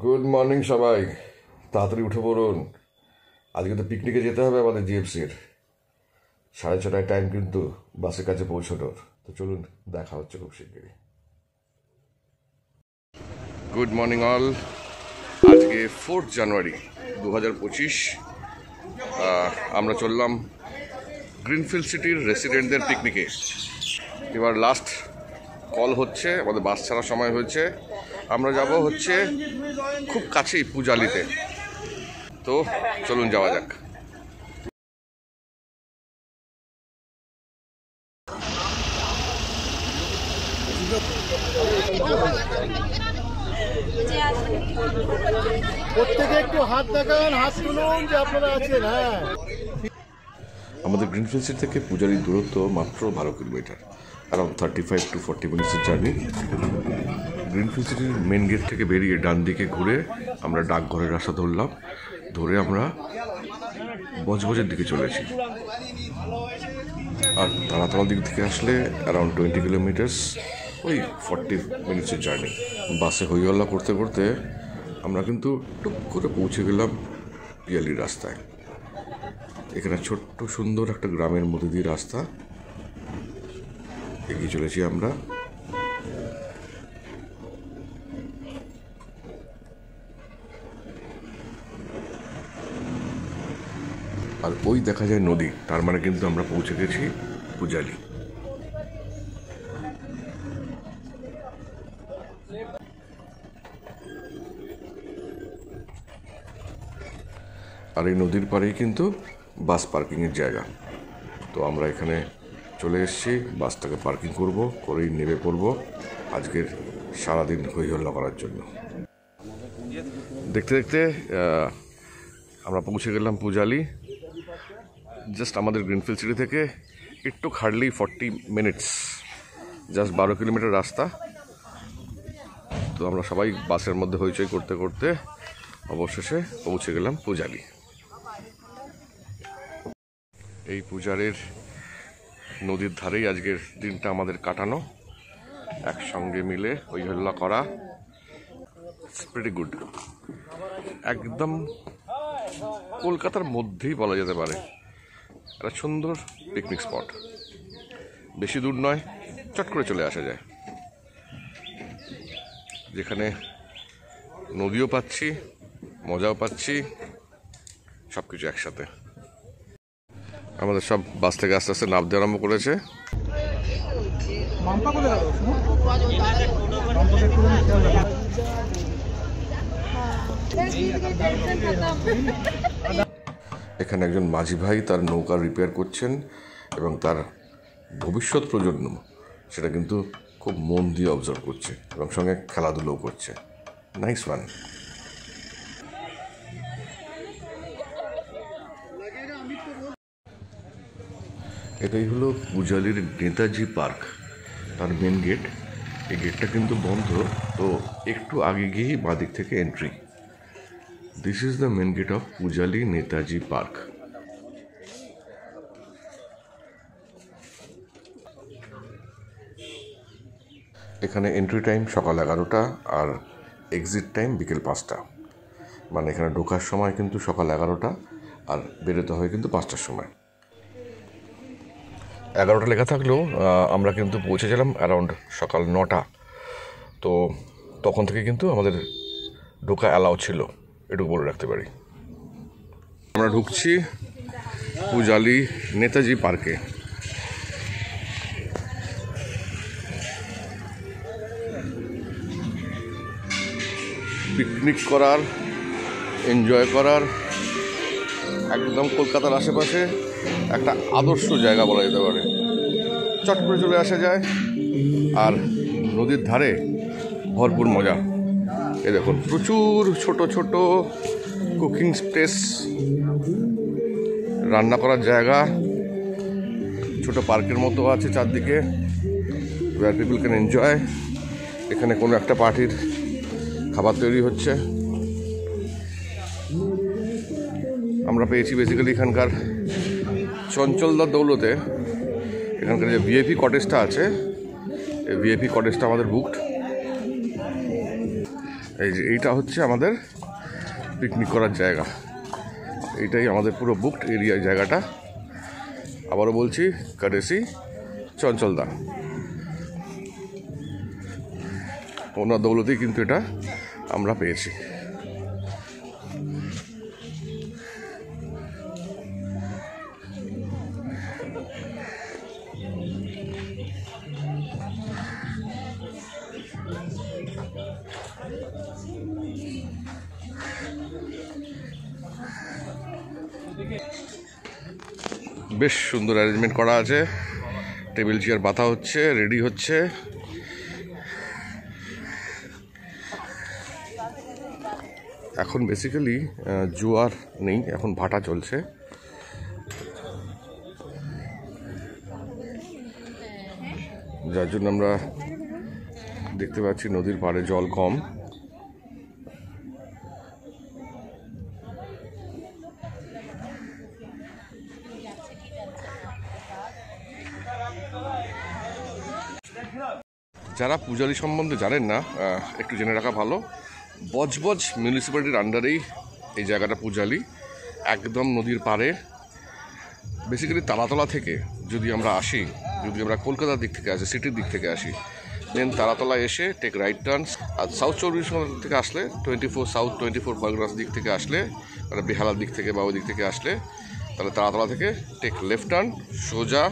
Good morning সবাই, তাড়াতাড়ি উঠে পড়ুন। আজকে তো পিকনিকে যেতে হবে আমাদের জিএফসির। 6:30টায় টাইম কিন্তু বাসের কাছে পৌঁছানোর। তো চলুন, দেখা হচ্ছে খুব শিগগিরই। Good morning all. আজকে 4 জানুয়ারি 2025। আমরা চললাম গ্রিনফিল্ড সিটির রেসিডেন্টদের পিকনিকে। এবার লাস্ট কল হচ্ছে, আমাদের বাস ছাড়ার সময় হয়েছে। আমরা যাব হচ্ছে খুব কাছেই পূজালিতে। তো চলুন যাওয়া যাক। প্রত্যেকে একটু হাত দেখান, হাত তুলুন যে আপনারা আছেন। হ্যাঁ, আমাদের গ্রিনফিল্ড সিটি থেকে পূজালির দূরত্ব মাত্র 12 কিলোমিটার, অ্যারাউন্ড 35 to 40 মিনিটসের জার্নি। গ্রিনফিল্ড সিটির মেন গেট থেকে বেরিয়ে ডান দিকে ঘুরে আমরা ডাকঘরের রাস্তা ধরলাম। ধরে আমরা বজবজের দিকে চলেছি। আর তারাতলার দিক থেকে আসলে অ্যারাউন্ড 20 কিলোমিটার্স, ওই 40 মিনিটসের জার্নি। বাসে হইহল্লা করতে করতে আমরা কিন্তু টুক করে পৌঁছে গেলাম পিয়ালির রাস্তায়। এখানে ছোট্ট সুন্দর একটা গ্রামের মধ্যে দিয়ে রাস্তা এগিয়ে চলেছি আমরা। আর ওই দেখা যায় নদী, তার মানে কিন্তু আমরা পৌঁছে গেছি পূজালি। আর এই নদীর পাড়েই কিন্তু বাস পার্কিংয়ের জায়গা। তো আমরা এখানে চলে এসেছি, বাসটাকে পার্কিং করব, করেই নেমে পড়ব আজকের সারাদিন হইহল্লা করার জন্য। দেখতে দেখতে আমরা পৌঁছে গেলাম পূজালি। জাস্ট আমাদের গ্রিনফিল্ড সিটি থেকে একটু হার্ডলি 40 মিনিটস, জাস্ট 12 কিলোমিটার রাস্তা। তো আমরা সবাই বাসের মধ্যে হইচই করতে করতে অবশেষে পৌঁছে গেলাম পূজালি। এই পূজারের নদীর ধারেই আজকের দিনটা আমাদের কাটানো, একসঙ্গে মিলে হইহল্লা করা। It's pretty good. একদম কলকাতার মধ্যেই বলা যেতে পারে একটা সুন্দর পিকনিক স্পট। বেশি দূর নয়, চট করে চলে আসা যায়, যেখানে নদীও পাচ্ছি, মজাও পাচ্ছি, সব কিছু একসাথে। আমাদের সব বাস থেকে আস্তে আস্তে নামতে আরম্ভ করেছে। এখানে একজন মাঝি ভাই তার নৌকা রিপেয়ার করছেন এবং তার ভবিষ্যৎ প্রজন্ম সেটা কিন্তু খুব মন দিয়ে অবজার্ভ করছে এবং সঙ্গে খেলাধুলোও করছে। Nice one. এটাই হলো পূজালির নেতাজি পার্ক, তার মেন গেট। এই গেটটা কিন্তু বন্ধ, তো একটু আগে গিয়েই বাঁ দিক থেকে entry. This is the main gate of Pujali Netaji park. এখানে এন্ট্রি টাইম সকাল 11টা আর এক্সিট টাইম বিকেল 5টা। মানে এখানে ঢোকার সময় কিন্তু সকাল 11টা আর বেরোতে হয় কিন্তু 5টার সময়। 11টা লেখা থাকলেও আমরা কিন্তু পৌঁছেছিলাম অ্যারাউন্ড সকাল 9টা। তো তখন থেকে কিন্তু আমাদের ঢোকা অ্যালাউ ছিল, এটুকু বলে রাখতে পারি। আমরা ঢুকছি পূজালি নেতাজি পার্কে। পিকনিক করার, এনজয় করার একদম কলকাতার আশেপাশে একটা আদর্শ জায়গা বলা যেতে পারে। চট করে চলে আসা যায় আর নদীর ধারে ভরপুর মজা। এ দেখুন, প্রচুর ছোট ছোট কুকিং স্পেস, রান্না করার জায়গা, ছোট পার্কের মতো আছে চারদিকে, ওয়্যার পিপল ক্যান এনজয়। এখানে কোনো একটা পার্টির খাবার তৈরি হচ্ছে। আমরা পেয়েছি বেসিক্যালি এখানকার চঞ্চলদার দৌলতে এখানকার যে ভিআইপি কটেজটা আছে, এই ভিআইপি কটেজটা আমাদের বুকড। এই যে এইটা হচ্ছে আমাদের পিকনিক করার জায়গা, এইটাই আমাদের পুরো বুকড এরিয়া জায়গাটা। আবারও বলছি, কার্টেসি চঞ্চলদা, ওনার দৌলতেই কিন্তু এটা আমরা পেয়েছি। বেশ সুন্দর অ্যারেঞ্জমেন্ট করা আছে, টেবিল চেয়ার পাতা হচ্ছে, রেডি হচ্ছে। এখন বেসিক্যালি জোয়ার নেই, এখন ভাটা চলছে। যার জন্য আমরা দেখতে পাচ্ছি নদীর পাড়ে জল কম। যারা পূজারি সম্বন্ধে জানেন না, একটু জেনে রাখা ভালো। বজবজ মিউনিসিপ্যালিটির আন্ডারেই এই জায়গাটা পূজালি, একদম নদীর পাড়ে। বেসিক্যালি তারাতলা থেকে যদি আমরা আসি, যদি আমরা কলকাতার দিক থেকে আসি, সিটির দিক থেকে আসি, দেন তারাতলা এসে টেক রাইট টার্নস। আর সাউথ চব্বিশ পরগনা থেকে আসলে 24 সাউথ 24 পরগনাস দিক থেকে আসলে, মানে বেহালার দিক থেকে বা ওই দিক থেকে আসলে, তাহলে তারাতলা থেকে টেক লেফট টার্ন, সোজা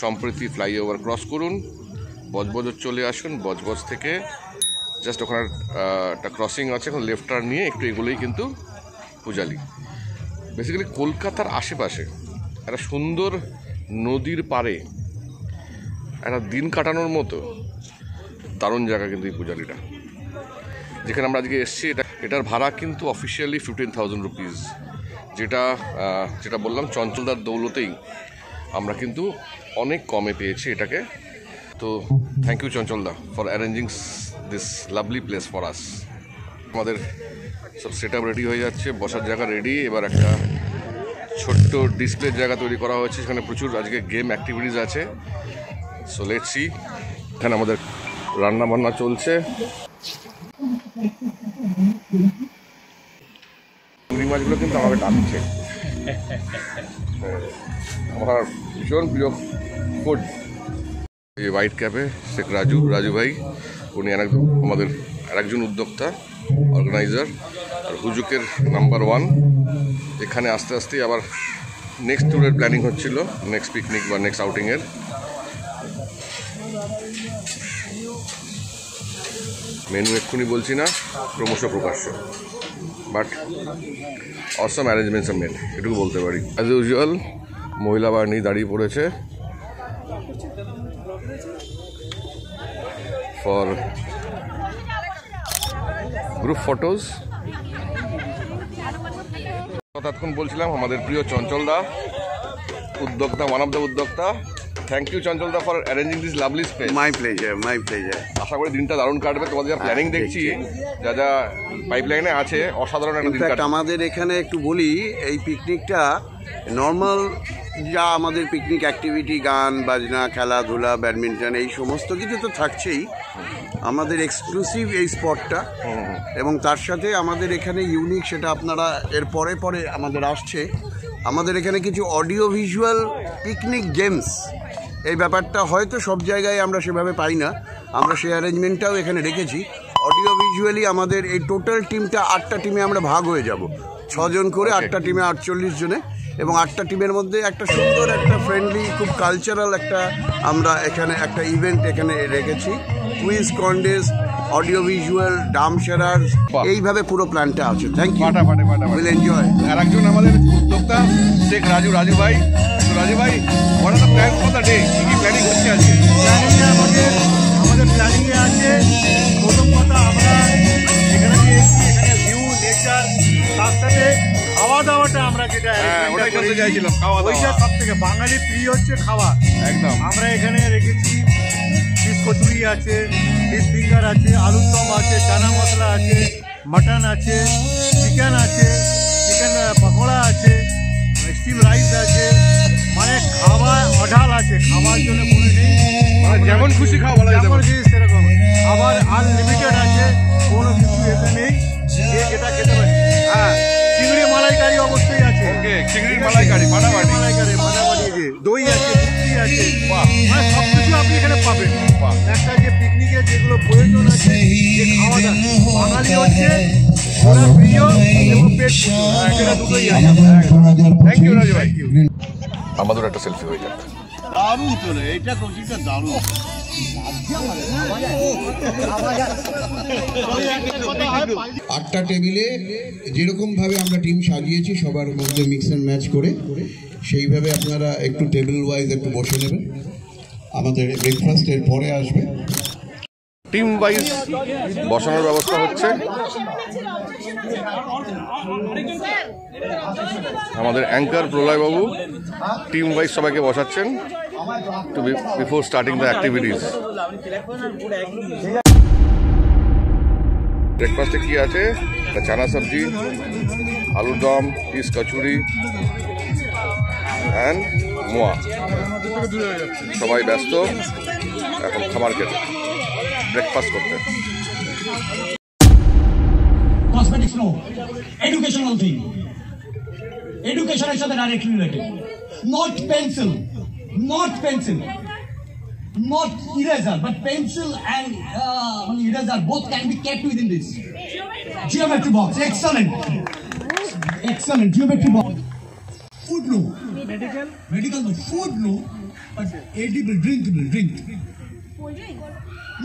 সম্প্রীতি ফ্লাইওভার ক্রস করুন, বজবজ চলে আসুন। বজবজ থেকে জাস্ট ওখানে একটা ক্রসিং আছে, এখন লেফট টার্ন নিয়ে একটু এগুলোই কিন্তু পূজালি। বেসিক্যালি কলকাতার আশেপাশে একটা সুন্দর নদীর পাড়ে একটা দিন কাটানোর মতো দারুণ জায়গা কিন্তু এই পূজালিটা, যেখানে আমরা আজকে এসেছি। এটার ভাড়া কিন্তু অফিসিয়ালি 15,000 রুপিস, যেটা বললাম চঞ্চলদার দৌলতেই আমরা কিন্তু অনেক কমে পেয়েছি এটাকে। তো থ্যাংক ইউ চঞ্চলদা for arranging this lovely place for us. আমাদের সব সেট আপ রেডি হয়ে যাচ্ছে, বসার জায়গা রেডি। এবার একটা ছোট্ট ডিসপ্লের জায়গা তৈরি করা হয়েছে, সেখানে প্রচুর আজকে গেম অ্যাক্টিভিটিস আছে। So let's see. এখানে আমাদের রান্না বান্না চলছে। চিংড়ি মাছগুলো কিন্তু আমাকে টানছে, আমার ভীষণ প্রিয় ফুড। এই হোয়াইট ক্যাপে শেখ রাজু ভাই, উনি আমাদের আরেকজন উদ্যোক্তা, অর্গানাইজার, আর হুজুকের নাম্বার 1। এখানে আস্তে আস্তে আবার নেক্সট ট্যুরের প্ল্যানিং হচ্ছিল, নেক্সট পিকনিক বা নেক্সট আউটিংয়ের। মেনু এক্ষুনি বলছি না, ক্রমশ প্রকাশ্য, but Assam arrangements of menu, এটুকু বলতে পারি। অ্যাজ ইউজুয়াল মহিলা বাহিনী দাঁড়িয়ে পড়েছে ফর গ্রুপ ফটোজ। ততক্ষণ বলছিলাম আমাদের প্রিয় চঞ্চলদা, উদ্যোক্তা, ওয়ান অফ দ্য উদ্যোক্তা। থ্যাংক ইউ চঞ্চলদা for arranging this lovely space. My pleasure, my pleasure. আশা করি দিনটা দারুণ কাটবে। তোমাদের যা প্ল্যানিং দেখছি, যা পাইপলাইনে আছে, অসাধারণ একটা দিন কাটবে। আমাদের এখানে একটু বলি, এই পিকনিকটা নর্মাল যা আমাদের পিকনিক অ্যাক্টিভিটি, গান বাজনা, খেলাধুলা, ব্যাডমিন্টন, এই সমস্ত কিছু তো থাকছেই। আমাদের এক্সক্লুসিভ এই স্পটটা, এবং তার সাথে আমাদের এখানে ইউনিক, সেটা আপনারা এর পরে আমাদের আসছে, আমাদের এখানে কিছু অডিও ভিজুয়াল পিকনিক গেমস। এই ব্যাপারটা হয়তো সব জায়গায় আমরা সেভাবে পাই না, আমরা সেই অ্যারেঞ্জমেন্টটাও এখানে রেখেছি। অডিও ভিজুয়ালি আমাদের এই টোটাল টিমটা 8টা টিমে আমরা ভাগ হয়ে যাব, 6 জন করে, 8টা টিমে 48 জনে, এবং 8টা টিমের মধ্যে একটা সুন্দর, একটা ফ্রেন্ডলি, খুব কালচারাল একটা আমরা এখানে একটা ইভেন্ট এখানে রেখেছি। Quiz contest, audio visual, Dam শেরার, এইভাবে পুরো প্ল্যানটা আছে। Thank you, will enjoy. আর একজন আমাদের উদ্যোক্তা শেখ রাজু ভাই। রাজু ভাই, what are the plan for the day? কি প্ল্যানিং হচ্ছে আজকে? আমাদের প্ল্যানিংয়ে আছে, প্রথম কথা আমরা এখানে ভিউ, নেচার, তার সাথে খাওয়া দাওয়াটা আমরা যেটা ওটাই করতে চাইছিলাম, খাওয়া দাওয়া। ওইটা সব থেকে বাঙালি প্রিয় হচ্ছে খাওয়া। একদম। আমরা এখানে রেখেছি ফিশ কচুরি আছে, ফিশ ফিঙ্গার আছে, আলুর দম আছে, চানা মশলা আছে, মাটন আছে, চিকেন আছে, চিকেন পকোড়া আছে, স্টিম রাইস আছে, মানে খাবার অঢাল আছে, খাওয়ার জন্য কোনো নেই, যেমন খুশি খাওয়া বলা যেতে পারে, সেরকম। আবার আনলিমিটেড আছে, কোনো কিছু এতে নেই। আছে, ওরা প্রিয় এবং পেট এটা দুটোই আছে। থ্যাংক ইউ রাজু ভাই। আমাদের একটা সেলফি হয়ে যাক। দারুণ চলে, এইটা কোচিংটা দারুণ। আটটা টেবিলে যেরকম ভাবে আমরা টিম সাজিয়েছি সবার মধ্যে মিক্স অ্যান্ড ম্যাচ করে সেইভাবে আপনারা একটু টেবিল ওয়াইজ একটু বসে নেবেন। আমাদের ব্রেকফাস্ট এর পরে আসবে। টিম ওয়াইজ বসানোর ব্যবস্থা হচ্ছে। আমাদের অ্যাঙ্কার প্রলয় বাবু টিম ওয়াইজ সবাইকে বসাচ্ছেন to before starting the activities. ব্রেকফাস্টে কি আছে? চানা সবজি, আলুর দম, পিস কচুরি অ্যান্ড মোয়া। সবাই ব্যস্ত এখন খাবার খেতে, ব্রেকফাস্ট করতে। Cosmetics no. Educational thing. Education is directly related. Not pencil. Not pencil. Not eraser. But pencil and eraser both can be kept within this. Geometry box. Excellent. Excellent. Geometry box. Food no. Medical? Medical no. Food no. But edible, drinkable, drink. Cold drink?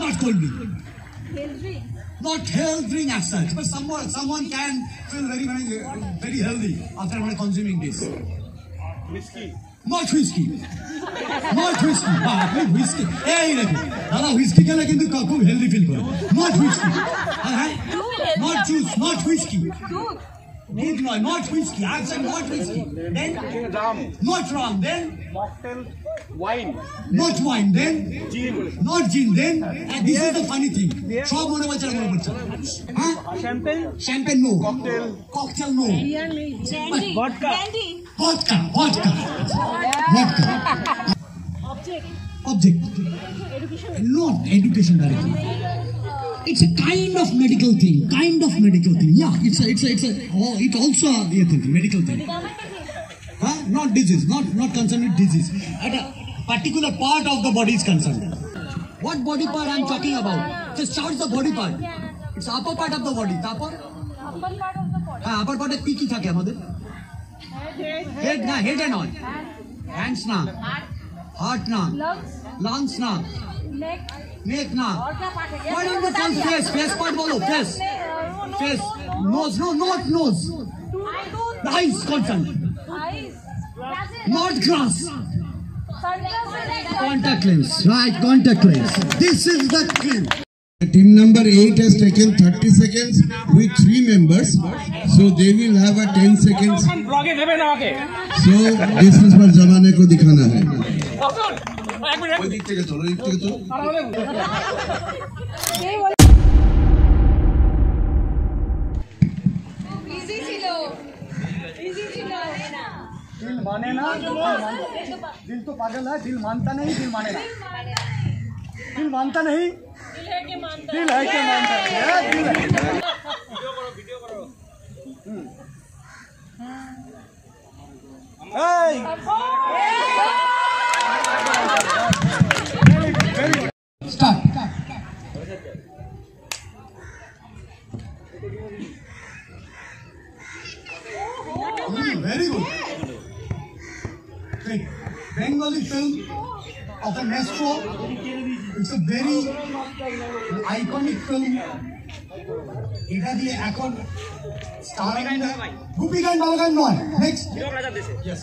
Not cold drink. Health drink? Not health drink as such, but someone can feel very healthy after consuming this. whiskey? Not whiskey. Not whiskey. Whiskey. Hey, Dada, whiskey ke liye kintu healthy feel karo. Not whiskey. Not juice. Not whiskey. Good no, not whiskey. I said not whiskey. Then not rum. Then Mocktail, wine, not wine. Then gin, not gin. Then and this is the funny thing. Shop mone bacha. Huh? champagne, Champagne no. cocktail, Cocktail no. Brandy? vodka. Brandy? Vodka. Vodka. Vodka. Object? Object. Education? Not education directly. It's a kind of medical thing. Kind of medical thing. Yeah, it's also a medical thing. Huh? Not disease. Not concerned with disease. At a particular part of the body is concerned. What body part I'm talking about? Just shout the body part. It's upper part of the body. Upper? Upper part of the body? Upper part কি কি থাকে আমাদের? Head na, head and all. Hands na. Heart na. Lungs? Lungs na. Neck? Neck na. और क्या part है? Why don't you call face? Face part bolo. Face. Face. Nose. No, not nose. The eyes concerned. Eyes? Not glass. Sunglasses? Contact lens. Right, contact lens. This is the clue. Team number 8 has taken 30 seconds with 3 members, so they will have a 10 seconds. So this is for जमाने को दिखाना है। ওই দিক থেকে চলো, ওই দিক থেকে চলো। Easy chilo. Easy chilo. दिल माने ना, दिल तो पागल है, दिल मानता नहीं, दिल माने ना। दिल मानता नहीं, दिल है के मानता है। दिल है। Hey! Start. Very good. Great. Bengali film of the Maestro. It's a very iconic film. এটা দিয়ে এখন স্টার গুপি গান বাবা গান নয়। নেক্সট ইয়েস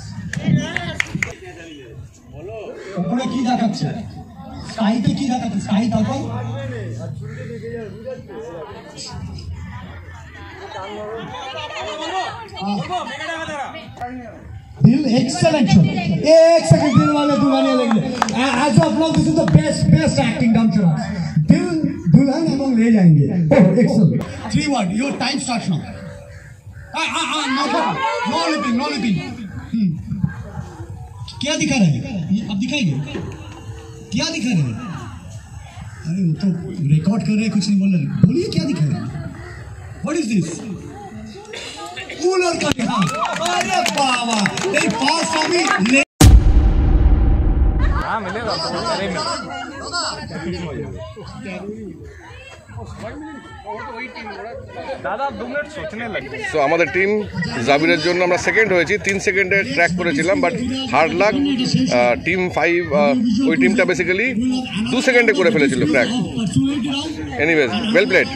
উপরে কি দেখাচ্ছে? স্কাইতে কি দেখাচ্ছে? স্কাই তারপর दिल excellent show. एक सेकंड दिल वाले दुल्हनिया लेंगे. As of now, this is the best acting done to us. दिल दुल्हन हम लोग ले जाएंगे. Excellent. 3 word. Your time starts now. No lipping. क्या दिखा रहे हैं? अब दिखाइए. क्या दिखा रहे हैं? अरे वो तो रिकॉर्ड कर रहे हैं, कुछ नहीं बोल रहे. बोलिए क्या दिखा रहे हैं? What is this? कूलर का दिखा. अरे बाबा, नहीं पास अभी ले. हाँ मिलेगा. তো আমাদের টিম জাবিরের জন্য আমরা সেকেন্ড হয়েছি, 3 সেকেন্ডে ট্র্যাক করেছিলাম, বাট হার্ড লাক টিম 5 ওই টিমটা বেসিক্যালি 2 সেকেন্ডে করে ফেলেছিল ট্র্যাক। Anyways well played.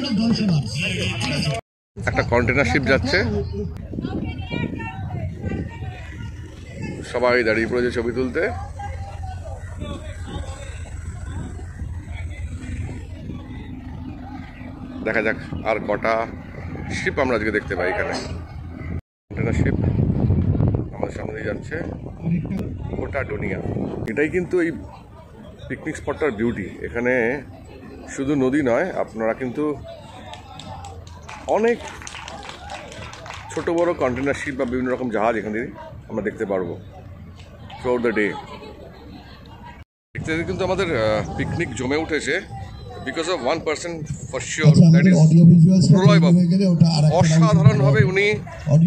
একটা কন্টেনার শিপ যাচ্ছে, সবাই দাঁড়িয়ে পড়েছে ছবি তুলতে। দেখা যাক আর কটা শিপ আমরা আজকে দেখতে পাই এখানে। কন্টেনার শিপ আমাদের সামনে দিয়ে যাচ্ছে, ওটা ডোনিয়া। এটাই কিন্তু এই পিকনিক স্পটটার বিউটি। এখানে শুধু নদী নয়, আপনারা কিন্তু অনেক ছোট বড় কন্টেনার শিপ বা বিভিন্ন রকম জাহাজ এখান থেকে আমরা দেখতে পারবো থ্রু আউট দ্য ডে। দেখতে দেখতে কিন্তু আমাদের পিকনিক জমে উঠেছে because of 1 person for sure, that is Pralay babu. অসাধারণভাবে উনি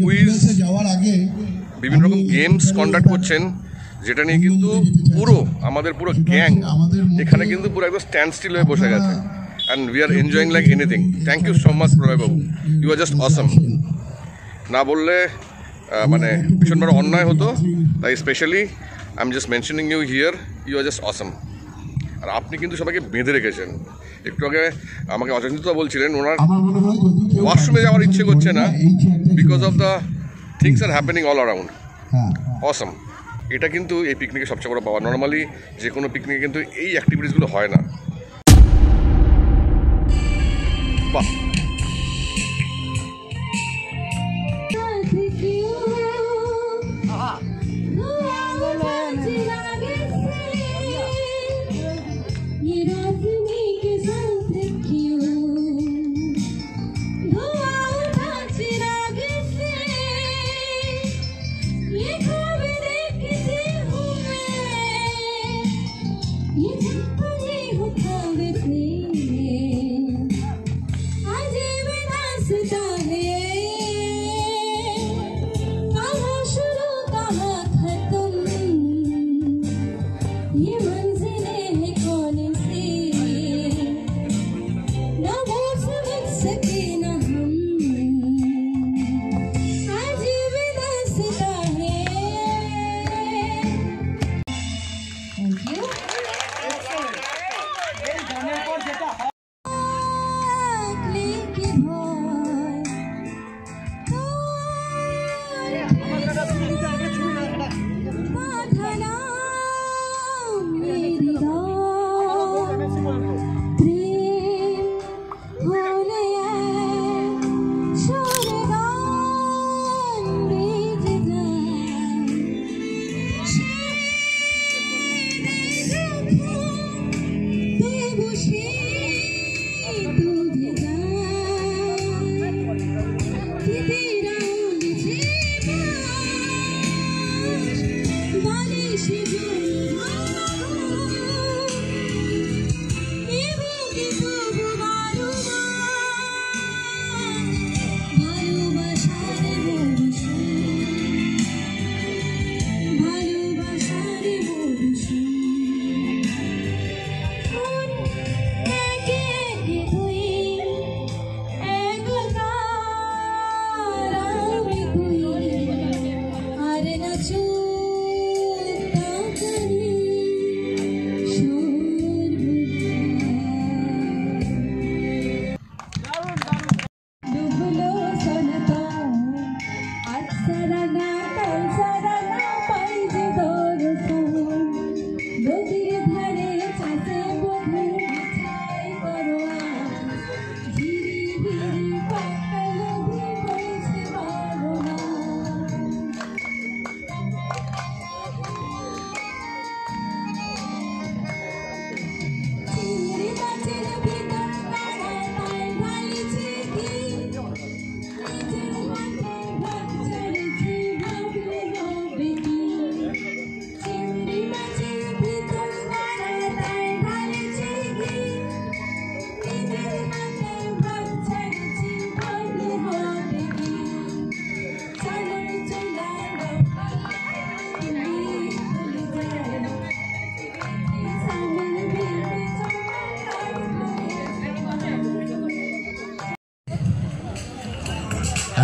কুইজ, বিভিন্ন রকম গেমস কন্ডাক্ট করছেন, যেটা নিয়ে কিন্তু পুরো আমাদের পুরো গ্যাং এখানে কিন্তু পুরো একদম স্ট্যান্ড স্টিল হয়ে বসে গেছে। And we are enjoying like anything. Thank you so much Pralay babu, you are just অসম। না বললে মানে ভীষণ বড় অন্যায় হতো, তাই specially I am just mentioning you here, you are just awesome. আর আপনি কিন্তু সবাইকে বেঁধে রেখেছেন। একটু আগে আমাকে অজন্তা বলছিলেন ওনার ওয়াশরুমে যাওয়ার ইচ্ছে করছে না because of the things are happening all around. Awesome. এটা কিন্তু এই পিকনিকে সবচেয়ে বড় পাওয়া। নর্মালি যে কোনো পিকনিকে কিন্তু এই অ্যাক্টিভিটিসগুলো হয় না। বাহ, তুই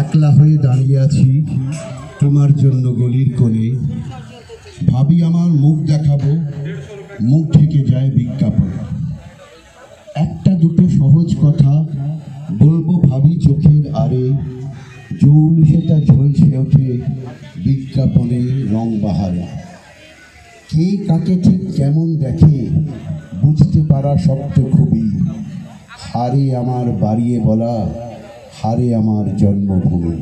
একলা হয়ে দাঁড়িয়ে আছি তোমার জন্য গলির কোণে। ভাবি আমার মুখ দেখাবো, মুখ থেকে যায় বিজ্ঞাপন। একটা দুটো সহজ কথা বলবো ভাবি চোখের আড়ে, জৌল সেটা ঝলসে ওঠে বিজ্ঞাপনে রং বাহারে। কে কাকে ঠিক কেমন দেখে বুঝতে পারা শক্ত খুবই, হারে আমার বাড়িয়ে বলা, হারে আমার জন্মভূমি।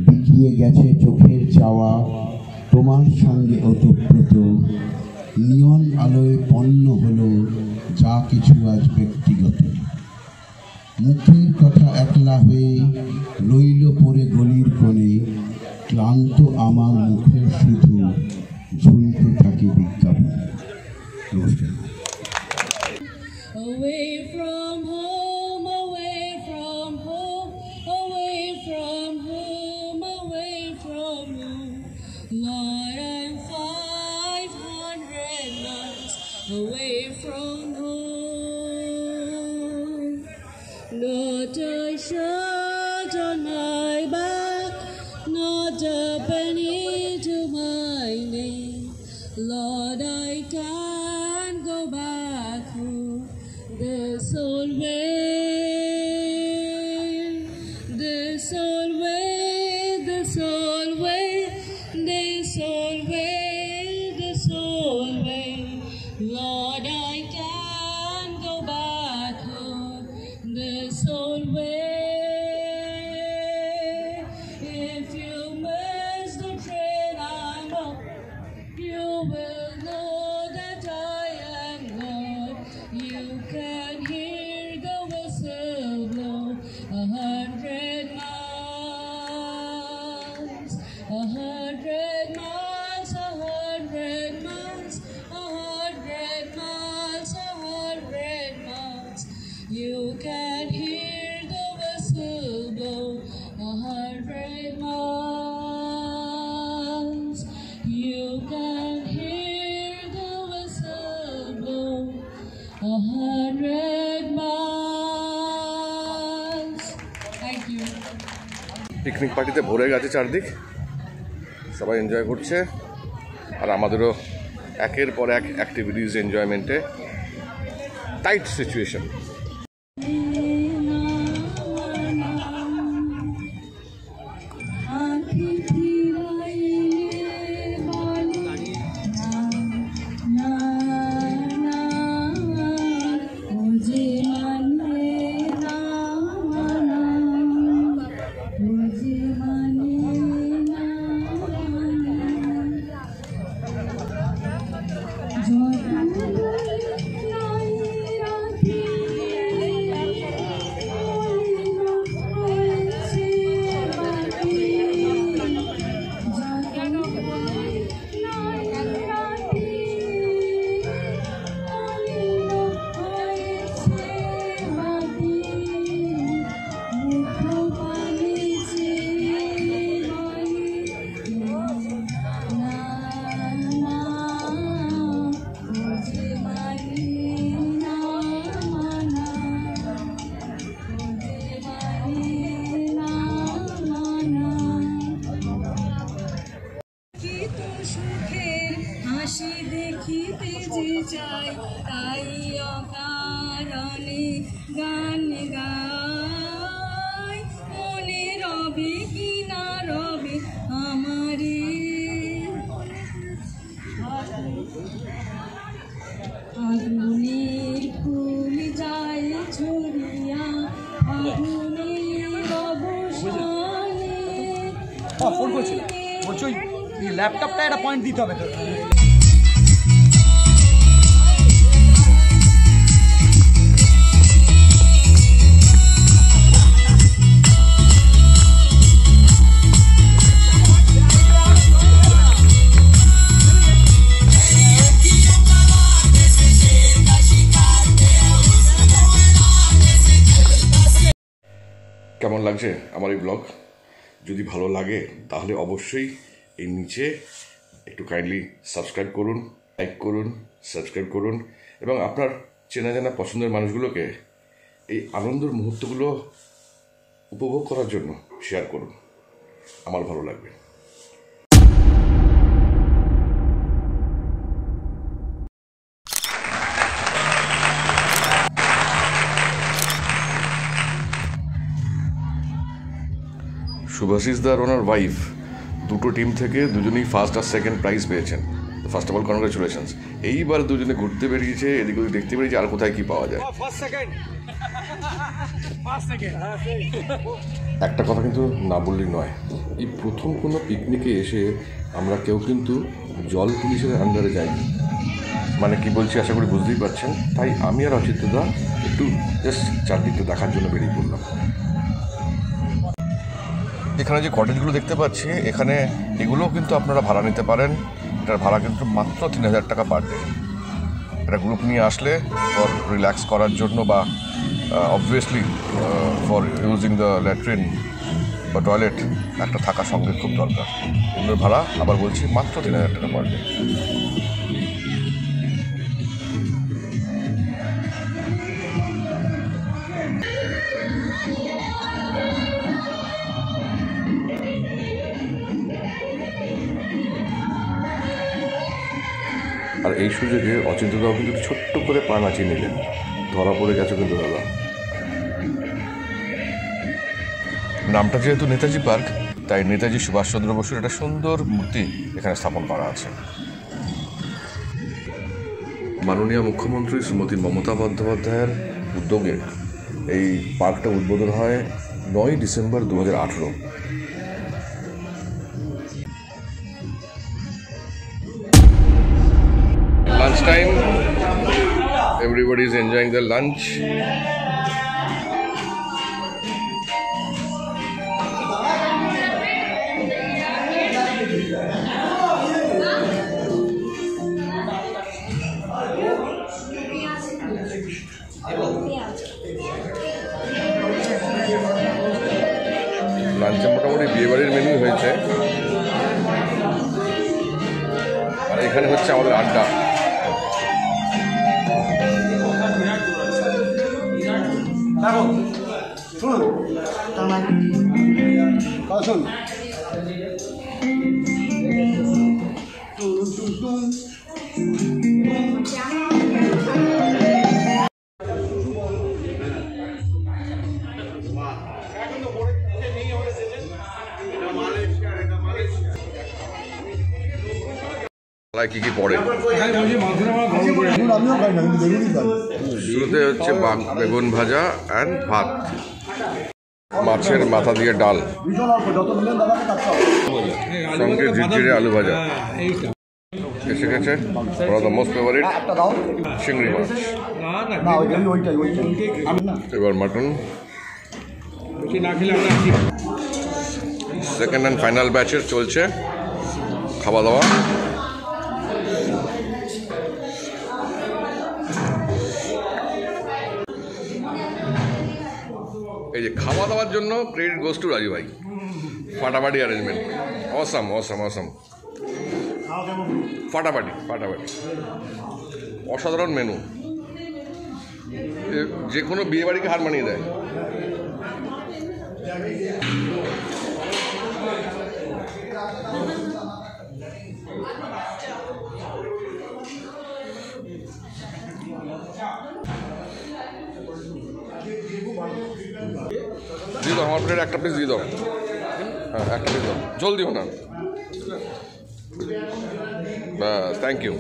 বিকিয়ে গেছে চোখের চাওয়া তোমার সঙ্গে ওতপ্রোত, নিয়ন আলোয় পণ্য হলো যা কিছু আজ ব্যক্তিগত। মুখের কথা একলা হয়ে রইল পড়ে গলির কোণে, ক্লান্ত আমার মুখে শুধু ঝুলতে থাকে বিজ্ঞাপন। নমস্কার। Away from home, away from home, away from home, away from home. Lord, I'm 500 miles away from home. Not a shirt on my back, not a penny to my name. Lord, I can't go back home this old way, this old way, this old way, this old way, this old way. Lord, I can't go back home this old way. If you miss the train I'm on, you will know that I am gone. You can hear the whistle blow 100 miles, 100 miles, 100 miles, 100 miles, 100 miles. You can hear the whistle blow 100 miles. You can hear the whistle blow 100 miles. Thank you. Picnic পার্টিতে ভরে গেছে চারদিক, সবাই enjoy করছে, আর আমাদেরও একের পর এক অ্যাক্টিভিটিস এনজয়মেন্টে টাইট সিচুয়েশন। হাসি দেখিতে যে চাই, তাই অকারণে গান গাই। মনে রবে কি না রবে আমারে, আগুনের ফুল যায় ছড়িয়া, আগুনের অবসানে। ফোন করছিল, বলছো ল্যাপটপটা একটা পয়েন্ট দিতে হবে। কেমন লাগছে আমার এই ব্লগ? যদি ভালো লাগে তাহলে অবশ্যই এই নিচে একটু কাইন্ডলি সাবস্ক্রাইব করুন, লাইক করুন, সাবস্ক্রাইব করুন, এবং আপনার চেনা জানা পছন্দের মানুষগুলোকে এই আনন্দের মুহূর্তগুলো উপভোগ করার জন্য শেয়ার করুন, আমার ভালো লাগবে। শুভাশিস দা আর ওনার ওয়াইফ দুটো টিম থেকে দুজনেই ফার্স্ট আর সেকেন্ড প্রাইজ পেয়েছেন। First of all congratulations. এইবার দুজনে ঘুরতে বেরিয়েছে, এদিক ওদিক দেখতে বেরিয়েছে আর কোথায় কি পাওয়া যায়। একটা কথা কিন্তু না বললেই নয়, এই প্রথম কোনো পিকনিকে এসে আমরা কেউ কিন্তু জল পুলিশের আন্ডারে যাইনি। মানে কি বলছি আশা করি বুঝতেই পারছেন। তাই আমি আর অচিন্তদা একটু জাস্ট চারদিকটা দেখার জন্য বেরিয়ে পড়লাম। এখানে যে কটেজগুলো দেখতে পাচ্ছি, এখানে এগুলোও কিন্তু আপনারা ভাড়া নিতে পারেন। এটার ভাড়া কিন্তু মাত্র 3000 টাকা পার ডে। এটা গ্রুপ নিয়ে আসলে ফর রিল্যাক্স করার জন্য বা obviously for using the latrine বা টয়লেট একটা থাকা সঙ্গে খুব দরকার। এগুলোর ভাড়া আবার বলছি মাত্র 3000 টাকা পার ডে। আর এই সুযোগে অচিন্তদাও কিন্তু ছোট্ট করে পা নাচিয়ে নিলেন। ধরা পড়ে গেছে কিন্তু দাদা। নামটা যেহেতু নেতাজি পার্ক, তাই নেতাজি সুভাষচন্দ্র বসুর একটা সুন্দর মূর্তি এখানে স্থাপন করা আছে। মাননীয় মুখ্যমন্ত্রী শ্রীমতী মমতা বন্দ্যোপাধ্যায়ের উদ্যোগে এই পার্কটা উদ্বোধন হয় 9 December 2018। Lunch time, everybody is enjoying their lunch. লাঞ্চে মোটামুটি বিয়েবাড়ির মেনু হয়েছে, আর এখানে হচ্ছে আমাদের আড্ডা। কি কি পড়ে শুরুতে হচ্ছে বেগুন ভাজা অ্যান্ড ভাত, মাছের মাথা দিয়ে ডাল, সঙ্গে ঝিরঝিরে আলু ভাজা। এসে গেছে ওরা দ্য মোস্ট ফেভারিট চিংড়ি মাছ। এবার মাটন। সেকেন্ড অ্যান্ড ফাইনাল ব্যাচের চলছে খাওয়া দাওয়া। এই যে খাওয়া দাওয়ার জন্য ক্রেডিট গোস টু রাজু ভাই। ফাটাফাটি অ্যারেঞ্জমেন্ট, অসাম অসাম অসাম, ফাটাফাটি ফাটাফাটি, অসাধারণ মেনু, যে কোনো বিয়ে বাড়িকে হার মানিয়ে দেয়। দিয়ে দাও আমার প্লেট একটা পিস দিয়ে দাও। হ্যাঁ একটা পিস দাও, জল দিও না। Thank you.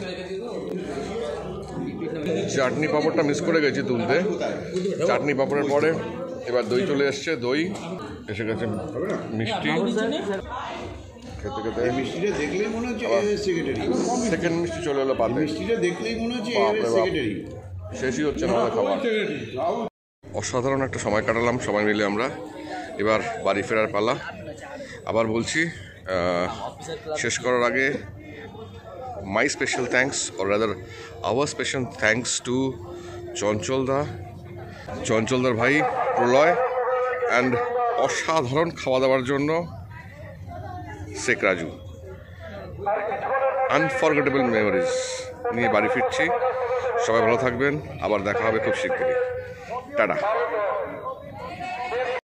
চাটনি পাঁপড়টা মিস করে গেছি তুলতে। চাটনি পাঁপড়ের পরে এবার দই চলে এসছে, দই এসে গেছে, মিষ্টি খেতে খেতে মিষ্টিটা দেখলেই মনে হচ্ছে সেক্রেটারি। সেকেন্ড মিষ্টি চলে এলো পাতে। মিষ্টিটা দেখলেই মনে হচ্ছে সেক্রেটারি। শেষই হচ্ছে না আমাদের খাবার। অসাধারণ একটা সময় কাটালাম সবাই মিলে আমরা। এবার বাড়ি ফেরার পালা। আবার বলছি, শেষ করার আগে my special thanks, or rather our special thanks to চঞ্চলদার ভাই প্রলয় অ্যান্ড অসাধারণ খাওয়া দাওয়ার জন্য শেখ রাজু। আনফরগেটেবল মেমোরিজ নিয়ে বাড়ি ফিরছি। সবাই ভালো থাকবেন, আবার দেখা হবে খুব শিগগিরই। টাটা।